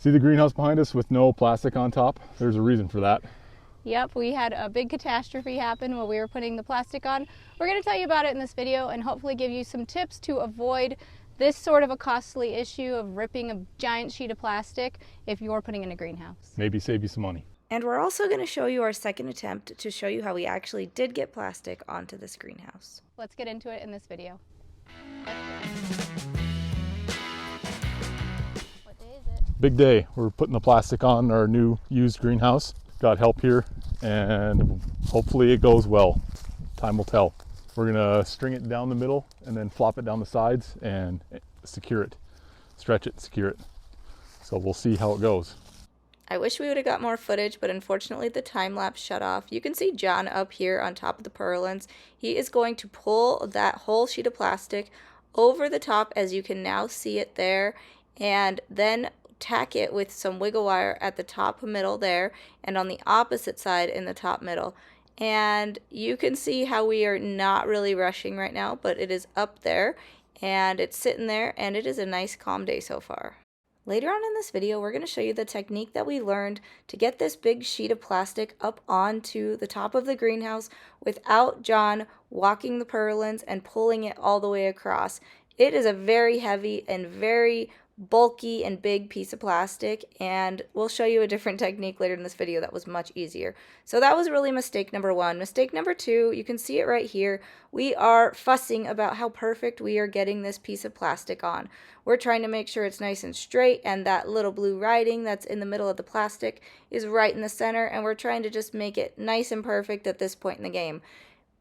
See the greenhouse behind us with no plastic on top? There's a reason for that. Yep, we had a big catastrophe happen while we were putting the plastic on. We're going to tell you about it in this video and hopefully give you some tips to avoid this sort of a costly issue of ripping a giant sheet of plastic if you're putting in a greenhouse. Maybe save you some money. And we're also going to show you our second attempt to show you how we actually did get plastic onto this greenhouse. Let's get into it in this video. What day is it? Big day. We're putting the plastic on our new used greenhouse. Got help here and hopefully it goes well. Time will tell. We're gonna string it down the middle and then flop it down the sides and secure it. Stretch it, secure it. So we'll see how it goes. I wish we would have got more footage, but unfortunately the time lapse shut off. You can see John up here on top of the purlins. He is going to pull that whole sheet of plastic over the top, as you can now see it there, and then tack it with some wiggle wire at the top middle there and on the opposite side in the top middle. And you can see how we are not really rushing right now, but it is up there and it's sitting there, and it is a nice calm day so far. Later on in this video, we're going to show you the technique that we learned to get this big sheet of plastic up onto the top of the greenhouse without John walking the purlins and pulling it all the way across. It is a very heavy and very bulky and big piece of plastic, and we'll show you a different technique later in this video that was much easier. So that was really mistake number one. Mistake number two, you can see it right here. We are fussing about how perfect we are getting this piece of plastic on. We're trying to make sure it's nice and straight, and that little blue writing that's in the middle of the plastic is right in the center, and we're trying to just make it nice and perfect at this point in the game.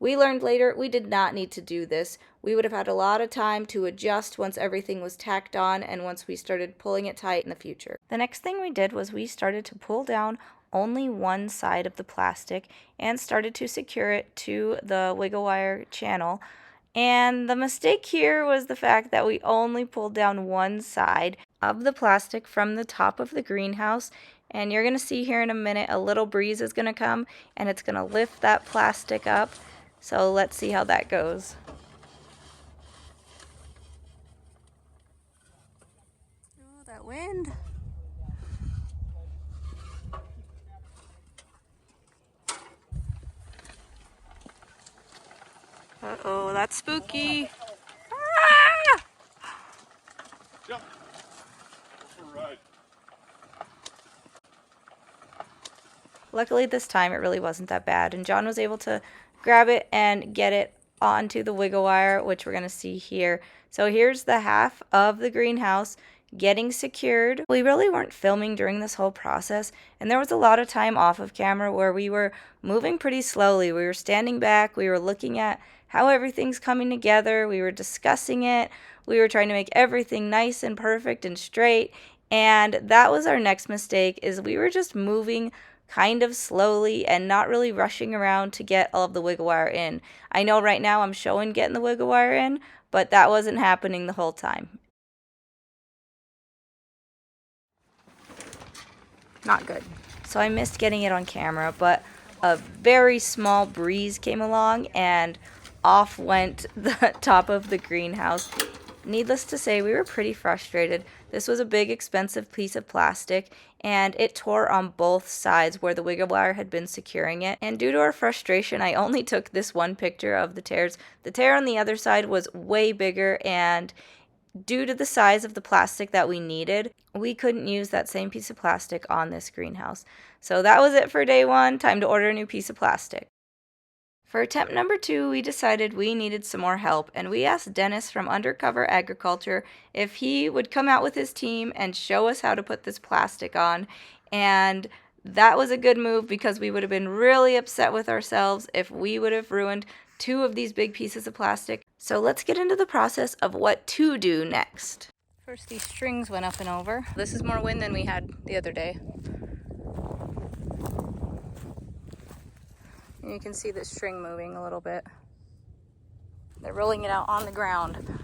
We learned later we did not need to do this. We would have had a lot of time to adjust once everything was tacked on and once we started pulling it tight in the future. The next thing we did was we started to pull down only one side of the plastic and started to secure it to the wiggle wire channel. And the mistake here was the fact that we only pulled down one side of the plastic from the top of the greenhouse. And you're going to see here in a minute a little breeze is going to come and it's going to lift that plastic up. So let's see how that goes. Oh, that wind. Uh-oh, that's spooky. Ah! Jump. All right. Luckily this time it really wasn't that bad, and John was able to grab it and get it onto the wiggle wire, which we're going to see here. So here's the half of the greenhouse getting secured. We really weren't filming during this whole process, and there was a lot of time off of camera where we were moving pretty slowly. We were standing back, we were looking at how everything's coming together, we were discussing it, we were trying to make everything nice and perfect and straight, and that was our next mistake, is we were just moving kind of slowly and not really rushing around to get all of the wiggle wire in. I know right now I'm showing getting the wiggle wire in, but that wasn't happening the whole time. Not good. So I missed getting it on camera, but a very small breeze came along and off went the top of the greenhouse. Needless to say, we were pretty frustrated. This was a big, expensive piece of plastic, and it tore on both sides where the wiggle wire had been securing it. And due to our frustration, I only took this one picture of the tears. The tear on the other side was way bigger, and due to the size of the plastic that we needed, we couldn't use that same piece of plastic on this greenhouse. So that was it for day one. Time to order a new piece of plastic. For attempt number 2, we decided we needed some more help, and we asked Dennis from Undercover Agriculture if he would come out with his team and show us how to put this plastic on. And that was a good move, because we would have been really upset with ourselves if we would have ruined 2 of these big pieces of plastic. So let's get into the process of what to do next. First, these strings went up and over. This is more wind than we had the other day. And you can see the string moving a little bit. They're rolling it out on the ground.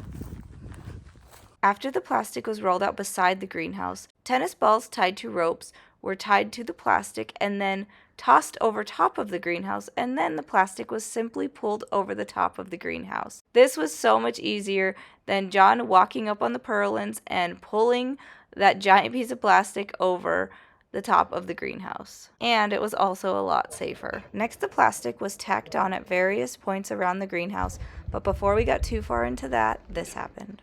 After the plastic was rolled out beside the greenhouse, tennis balls tied to ropes were tied to the plastic and then tossed over top of the greenhouse, and then the plastic was simply pulled over the top of the greenhouse. This was so much easier than John walking up on the purlins and pulling that giant piece of plastic over the top of the greenhouse. And it was also a lot safer. Next, the plastic was tacked on at various points around the greenhouse, but before we got too far into that, this happened.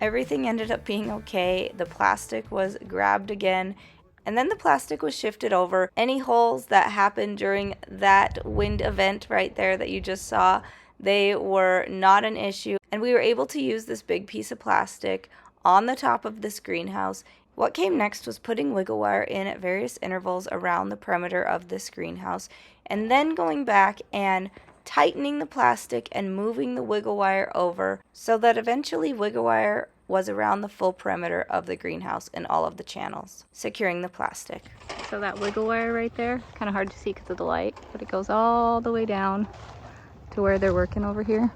Everything ended up being okay. The plastic was grabbed again, and then the plastic was shifted over. Any holes that happened during that wind event right there that you just saw, they were not an issue, and we were able to use this big piece of plastic on the top of this greenhouse. What came next was putting wiggle wire in at various intervals around the perimeter of this greenhouse, and then going back and tightening the plastic and moving the wiggle wire over so that eventually wiggle wire was around the full perimeter of the greenhouse in all of the channels, securing the plastic. So that wiggle wire right there, kind of hard to see because of the light, but it goes all the way down to where they're working over here.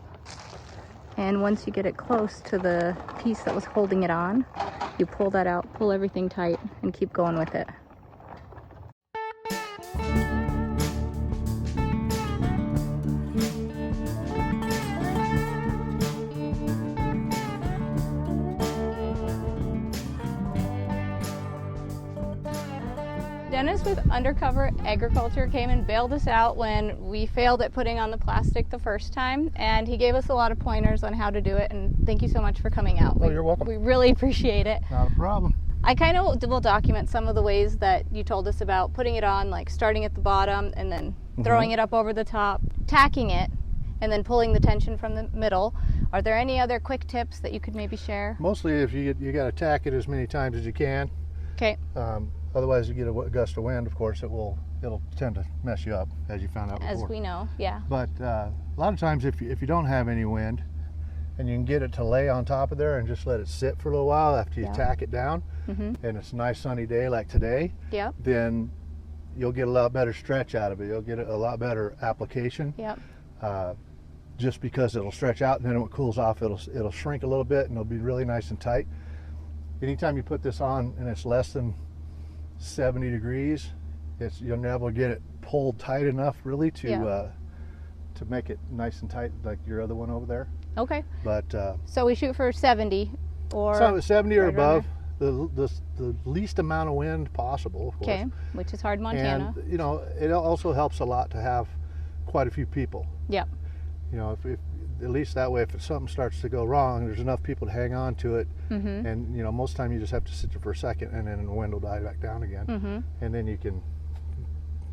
And once you get it close to the piece that was holding it on, you pull that out, pull everything tight, and keep going with it. Dennis with Undercover Agriculture came and bailed us out when we failed at putting on the plastic the first time, and he gave us a lot of pointers on how to do it, and thank you so much for coming out. Oh, you're welcome. We really appreciate it. Not a problem. I kind of will document some of the ways that you told us about putting it on, like starting at the bottom and then throwing it up over the top, tacking it, and then pulling the tension from the middle. Are there any other quick tips that you could maybe share? Mostly if you got to tack it as many times as you can. Okay. Otherwise you get a gust of wind, of course, it'll tend to mess you up, as you found out before. As we know, yeah. But a lot of times if you don't have any wind and you can get it to lay on top of there and just let it sit for a little while after you tack it down, and it's a nice sunny day like today, Yep. then you'll get a lot better stretch out of it. You'll get a lot better application. Yep. Just because it'll stretch out, and then when it cools off, it'll shrink a little bit, and it'll be really nice and tight. Anytime you put this on and it's less than 70 degrees, you'll never get it pulled tight enough really to make it nice and tight like your other one over there. Okay. But so we shoot for 70 or so 70 or right above, the least amount of wind possible, of course. Okay, which is hard in Montana. And you know, it also helps a lot to have quite a few people. Yep. You know, if at least that way, if something starts to go wrong, there's enough people to hang on to it. And you know, most of the time you just have to sit there for a second, and then the wind will die back down again, and then you can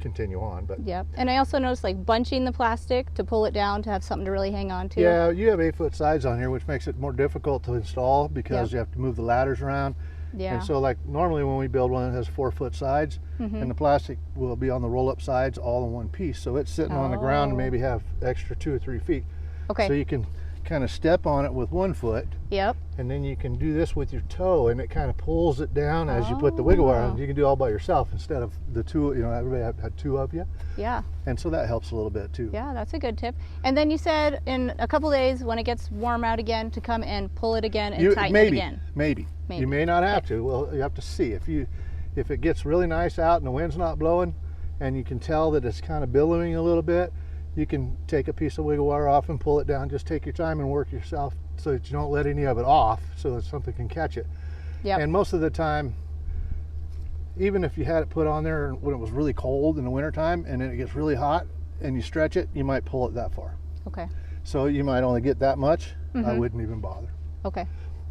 continue on. But yep. And I also noticed like bunching the plastic to pull it down to have something to really hang on to. Yeah, you have 8-foot sides on here, which makes it more difficult to install because you have to move the ladders around. Yeah. And so like normally when we build one that has 4-foot sides, and the plastic will be on the roll-up sides all in one piece, so it's sitting on the ground and maybe have extra 2 or 3 feet. Okay. So you can kind of step on it with 1 foot. Yep. And then you can do this with your toe, and it kind of pulls it down as you put the wiggle wire on. You can do it all by yourself instead of the two, you know, everybody had 2 of you. Yeah. And so that helps a little bit too. Yeah, that's a good tip. And then you said in a couple days when it gets warm out again to come and pull it again and tighten it again. Maybe. You may not have to. Well, you have to see. If it gets really nice out and the wind's not blowing and you can tell that it's kind of billowing a little bit, you can take a piece of wiggle wire off and pull it down. Just take your time and work yourself so that you don't let any of it off so that something can catch it. Yep. And most of the time, even if you had it put on there when it was really cold in the wintertime and then it gets really hot and you stretch it, you might pull it that far. Okay. So you might only get that much. I wouldn't even bother. Okay.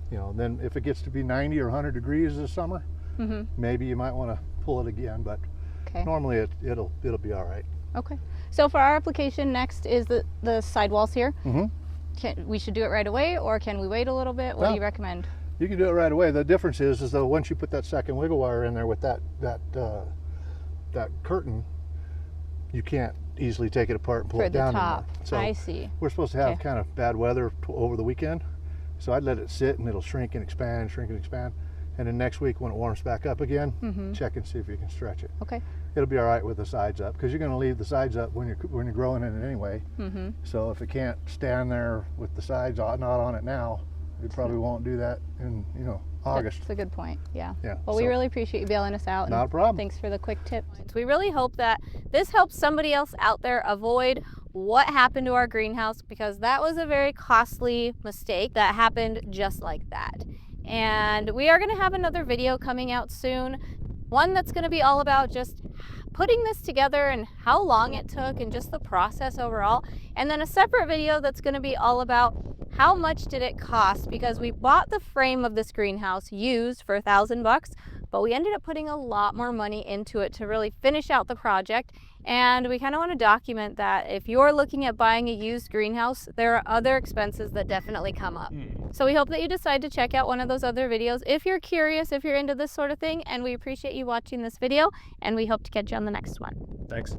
You know, then if it gets to be 90 or 100 degrees this summer, maybe you might want to pull it again, but normally it'll be all right. Okay. So for our application, next is the sidewalls here. We should do it right away, or can we wait a little bit? What do you recommend? You can do it right away. The difference is that once you put that second wiggle wire in there with that curtain, you can't easily take it apart and pull For it the down top. anymore. So I see. we're supposed to have Okay. kind of bad weather over the weekend, so I'd let it sit and it'll shrink and expand, shrink and expand. And then next week when it warms back up again, check and see if you can stretch it. Okay. It'll be all right with the sides up, because you're going to leave the sides up when you're growing in it anyway. So if it can't stand there with the sides not on it now, it probably won't do that in August. That's a good point. Yeah. Yeah. Well, we really appreciate you bailing us out. Not a problem. Thanks for the quick tip. We really hope that this helps somebody else out there avoid what happened to our greenhouse, because that was a very costly mistake that happened just like that. And we are going to have another video coming out soon, one that's going to be all about just putting this together and how long it took and just the process overall. And then a separate video that's going to be all about how much did it cost, because we bought the frame of this greenhouse used for $1,000, but we ended up putting a lot more money into it to really finish out the project. And we kind of want to document that if you're looking at buying a used greenhouse, there are other expenses that definitely come up. So we hope that you decide to check out one of those other videos if you're curious, if you're into this sort of thing, and we appreciate you watching this video, and we hope to catch you on the next one. Thanks.